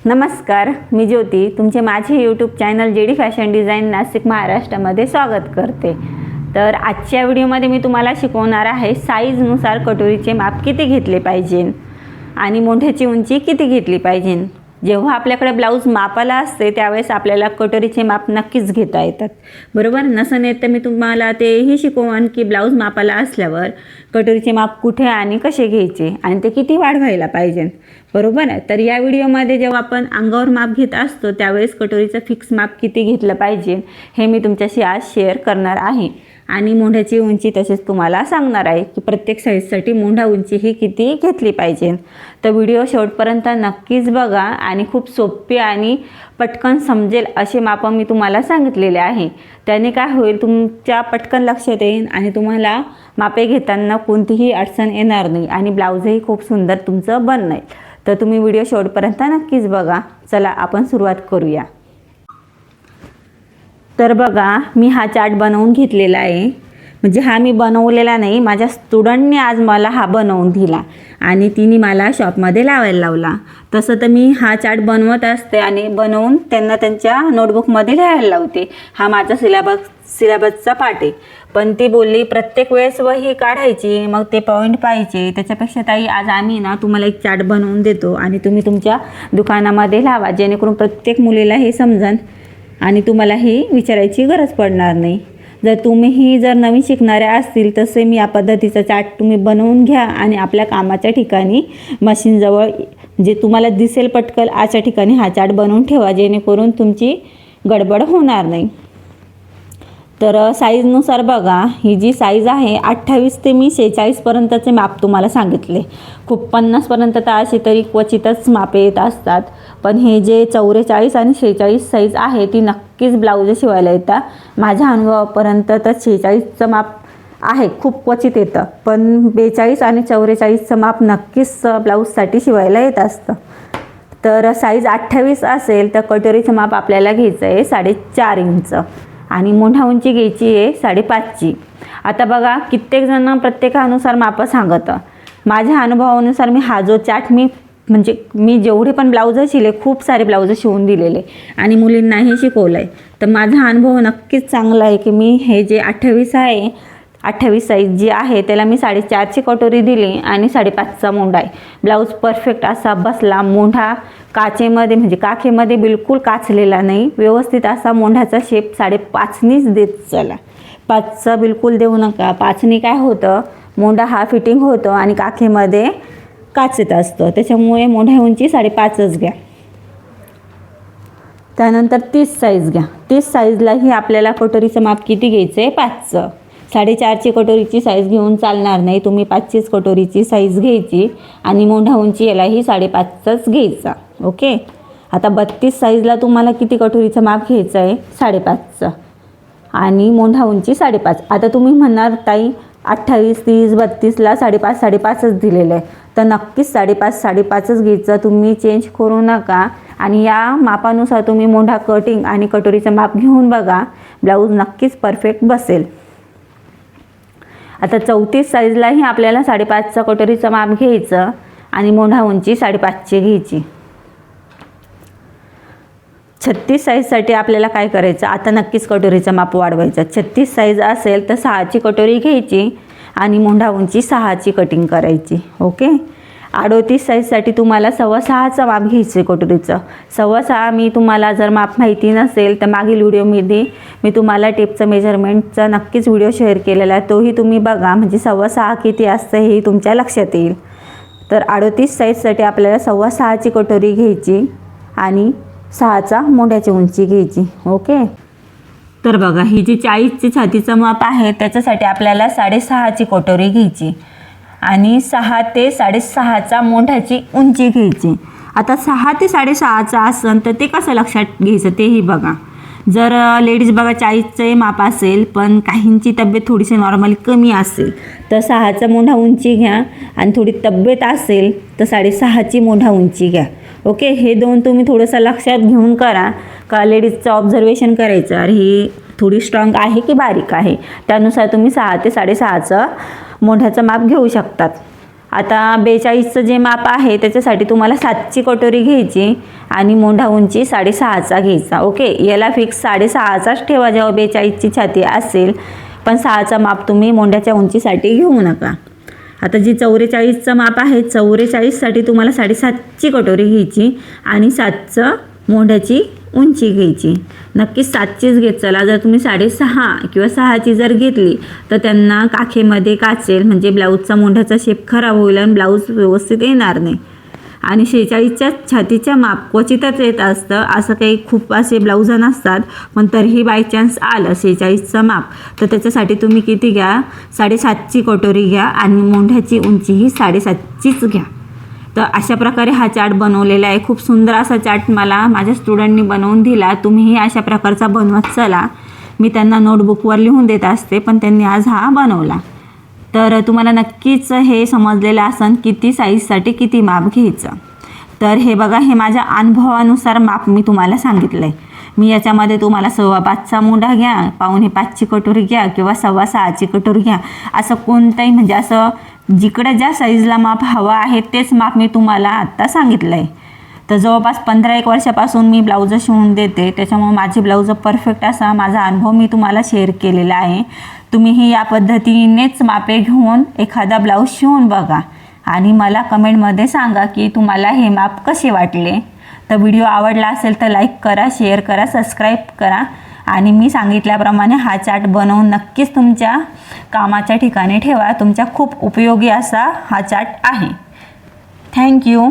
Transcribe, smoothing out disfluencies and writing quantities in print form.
नमस्कार, मी ज्योती तुमचे माझे YouTube channel JD fashion design Nashik महाराष्ट्रामध्ये स्वागत करते। तर आजच्या व्हिडिओमध्ये मी तुम्हाला शिकवणार आहे साईजनुसार कटोरीचे माप किती घेतले पाहिजे आणि मोंढ्याची उंची किती घेतली पाहिजे। जेव्हा आपल्याकडे ब्लाऊज मापाला असते त्यावेळेस आपल्याला कटोरीचे माप नक्कीच घेता येतात, बरोबर। नसेल तर मी तुम्हाला तेही शिकवण की ब्लाऊज मापाला असल्यावर कटोरीचे माप कुठे आणि कसे घ्यायचे आणि ते किती वाढवायला पाहिजे, बरोबर। तर या व्हिडिओमध्ये जेव्हा आपण अंगावर माप घेत असतो त्यावेळेस कटोरीचं फिक्स माप किती घेतलं पाहिजे हे मी तुमच्याशी आज शेअर करणार आहे आणि मोंढ्याची उंची तसेच तुम्हाला सांगणार आहे की प्रत्येक साईजसाठी मोंढा उंची ही किती घेतली पाहिजे। तर व्हिडिओ शेवटपर्यंत नक्कीच बघा आणि खूप सोपे आणि पटकन समजेल असे माप मी तुम्हाला सांगितलेले आहे। त्याने काय होईल, तुमच्या पटकन लक्षात येईल आणि तुम्हाला मापे घेताना कोणतीही अडचण येणार नाही आणि ब्लाऊजही खूप सुंदर तुमचं बनणार। तर तुम्ही व्हिडिओ शेवटपर्यंत नक्कीच बघा। चला आपण सुरुवात करूया। तर बघा, मी हा चार्ट बनवून घेतलेला आहे, म्हणजे हा मी बनवलेला नाही, माझ्या स्टुडंटने आज मला हा बनवून दिला आणि तिने मला शॉपमध्ये लावायला लावला। तसं तर मी हा चार्ट बनवत असते आणि बनवून त्यांना त्यांच्या नोटबुकमध्ये लिहायला लावते। हा माझा सिलेबसचा पार्ट आहे, पण ती बोलली प्रत्येक वेळेस वही काढायची, मग ते पॉईंट पाहिजे, त्याच्यापेक्षा ताई आज आम्ही ना तुम्हाला एक चार्ट बनवून देतो आणि तुम्ही तुमच्या दुकानामध्ये लावा, जेणेकरून प्रत्येक मुलीला हे समजेल आणि तुम्हाला हे विचारायची गरज पडणार नाही। जर नवीन शिकणाऱ्या असतील तसे मी या पद्धतीचा चार्ट तुम्ही बनवून घ्या आणि आपल्या कामाच्या ठिकाणी मशीनजवळ जे तुम्हाला दिसेल पटकन अशा ठिकाणी हा चार्ट बनवून ठेवा, जेणेकरून तुमची गडबड होणार नाही। तर साईजनुसार बघा, ही जी साईज आहे 28 ते मी 46 पर्यंतचे माप तुम्हाला सांगितले। खूप 50 पर्यंत तर अशी तरी क्वचितच मापे येत असतात, पण हे जे 44 आणि 46 साईज आहे ती नक्कीच ब्लाऊज शिवायला येतात। माझ्या अनुभवापर्यंत तर 46चं माप आहे, खूप क्वचित येतं, पण 42 आणि 44चं माप नक्कीच ब्लाऊजसाठी शिवायला येत असतं। तर साईज 28 असेल तर कटोरीचं माप आपल्याला घ्यायचं आहे 4.5 इंच आणि मोंढा उंची घ्यायची आहे 5.5ची। आता बघा, कित्येक जण प्रत्येकानुसार माप सांगतं। माझ्या अनुभवानुसार मी हा जो चार्ट मी जेवढे पण ब्लाऊज शिवले, खूप सारे ब्लाऊज शिवून दिलेले आणि मुलींनाही शिकवलं आहे, तर माझा अनुभव नक्कीच चांगला आहे की मी हे जे 28 आहे, 28 साईज जी आहे त्याला मी 4.5ची कटोरी दिली आणि 5.5चा मोंढा आहे। ब्लाऊज परफेक्ट असा बसला, मोंढा काचेमध्ये म्हणजे काखेमध्ये बिलकुल काचलेला नाही, व्यवस्थित असा मोंढ्याचा शेप 5.5नीच देत चला, 5चा बिलकुल देऊ नका। 5नी काय होतं, मोंढा हा फिटिंग होतो आणि काखेमध्ये काचेत असतं, त्याच्यामुळे मोंढा उंची 5.5च घ्या। त्यानंतर 30 साईज घ्या। 30 साईजलाही आपल्याला कटोरीचं माप किती घ्यायचं आहे, 5चं। 4.5ची कटोरीची साईज घेऊन चालणार नाही, तुम्ही 5चीच कटोरीची साईज घ्यायची आणि मोंढा उंची यालाही 5.5च घ्यायचा, ओके। आता 32 साईजला तुम्हाला किती कटोरीचं माप घ्यायचं आहे, 5.5चं आणि मोंढा उंची 5.5। आता तुम्ही म्हणणार ताई 28, 30, 32ला 5.5च दिलेलं आहे, तर नक्कीच 5.5च घ्यायचं, तुम्ही चेंज करू नका आणि या मापानुसार तुम्ही मोंढा कटिंग आणि कटोरीचं माप घेऊन बघा, ब्लाऊज नक्कीच परफेक्ट बसेल। आता 34 साईजलाही आपल्याला 5.5चा कटोरीचं माप घ्यायचं आणि मोंढा उंची 5.5ची घ्यायची। 36 साईजसाठी आपल्याला काय करायचं, आता नक्कीच कटोरीचं माप वाढवायचं। 36 साईज असेल तर 6ची कटोरी घ्यायची आणि मोंढा उंची 6ची कटिंग करायची, ओके। 38 साईजसाठी तुम्हाला 6.25चं माप घ्यायचं कटोरीचं। 6.25 मी तुम्हाला जर माप माहिती नसेल तर मागील व्हिडिओमध्ये मी तुम्हाला टेपचं मेजरमेंटचा नक्कीच व्हिडिओ शेअर केलेला आहे, तोही तुम्ही बघा, म्हणजे 6.25 किती असतं हे तुमच्या लक्षात येईल। तर 38 साईजसाठी आपल्याला 6.25ची कटोरी घ्यायची आणि 6चा मोंढ्याची उंची घ्यायची, ओके। तर बघा, ही जी 40ची छातीचं माप आहे त्याच्यासाठी आपल्याला 6.5ची कटोरी घ्यायची आणि 6 ते 6.5चा मोंढ्याची उंची घ्यायची। आता 6 ते 6.5चा असेल तर ते कसं लक्षात घ्यायचं तेही बघा। जर लेडीज बघा 40चे माप असेल पण काहींची तब्येत थोडीशी नॉर्मली कमी असेल तर 6चा मोंढा उंची घ्या आणि थोडी तब्येत असेल तर 6.5ची मोंढा उंची घ्या, ओके। हे दोन तुम्ही थोडंसं लक्षात घेऊन करा का लेडीजचं ऑब्झर्वेशन करायचं, अरे ही थोडी स्ट्रॉंग आहे की बारीक आहे, त्यानुसार तुम्ही 6 ते 6.5चं मोंढ्याचं माप घेऊ शकतात। आता 42चं जे माप आहे त्याच्यासाठी तुम्हाला 7ची कटोरी घ्यायची आणि मोंढा उंची 6.5चा घ्यायचा. ओके, याला फिक्स 6.5चाच ठेवा जेव्हा 42ची छाती असेल, पण 6चा माप तुम्ही मोंढ्याच्या उंचीसाठी घेऊ नका. आता जी 44चं माप आहे, 44साठी तुम्हाला 7.5ची कटोरी घ्यायची आणि 7चं मोंढ्याची उंची घ्यायची. नक्कीच 7चीच घेत चला. जर तुम्ही 6.5 किंवा 6ची जर घेतली तर त्यांना काखेमध्ये काचेल, म्हणजे ब्लाऊजचा मोंढ्याचा शेप खराब होईल आणि ब्लाऊज व्यवस्थित येणार नाही. आणि 46च्या छातीच्या माप क्वचितच येत असतं, असं काही खूप असे ब्लाऊज नसतात, पण तरीही बाय चान्स आलं 46चं माप तर त्याच्यासाठी तुम्ही किती घ्या, 7.5ची कटोरी घ्या आणि मोंढ्याची उंचीही 7.5चीच घ्या. तर अशा प्रकारे हा चार्ट बनवलेला आहे. खूप सुंदर असा चार्ट मला माझ्या स्टुडंटनी बनवून दिला. तुम्हीही अशा प्रकारचा बनवत चला. मी त्यांना नोटबुकवर लिहून देत असते, पण त्यांनी आज हा बनवला. तर तुम्हाला नक्कीच हे समजलेलं असेल किती साईजसाठी किती माप घ्यायचं. तर हे बघा, हे माझ्या अनुभवानुसार माप मी तुम्हाला सांगितलं आहे. मी याच्यामध्ये तुम्हाला 5.25चा मोंढा घ्या, 5.25ची कटोरी घ्या किंवा 6.25ची कटोरी घ्या, असं कोणतंही म्हणजे असं जिकडे ज्या साईजला माप हवं आहे तेच माप मी तुम्हाला आत्ता सांगितलं आहे. तर जवळपास 15-1 वर्षापासून मी ब्लाऊज शिवून देते, त्याच्यामुळे माझी ब्लाऊज परफेक्ट असा माझा अनुभव मी तुम्हाला शेअर केलेला आहे. तुम्हीही या पद्धतीनेच मापे घेऊन एखादा ब्लाऊज शिवून बघा आणि मला कमेंटमध्ये सांगा की तुम्हाला हे माप कसे वाटले. तर व्हिडिओ आवडला असेल तर लाईक करा, शेअर करा, सबस्क्राईब करा आणि मी सांगितल्याप्रमाणे हा चार्ट बनवून नक्कीच तुमच्या कामाच्या ठिकाणी ठेवा. तुमच्या खूप उपयोगी असा हा चार्ट आहे. थँक्यू.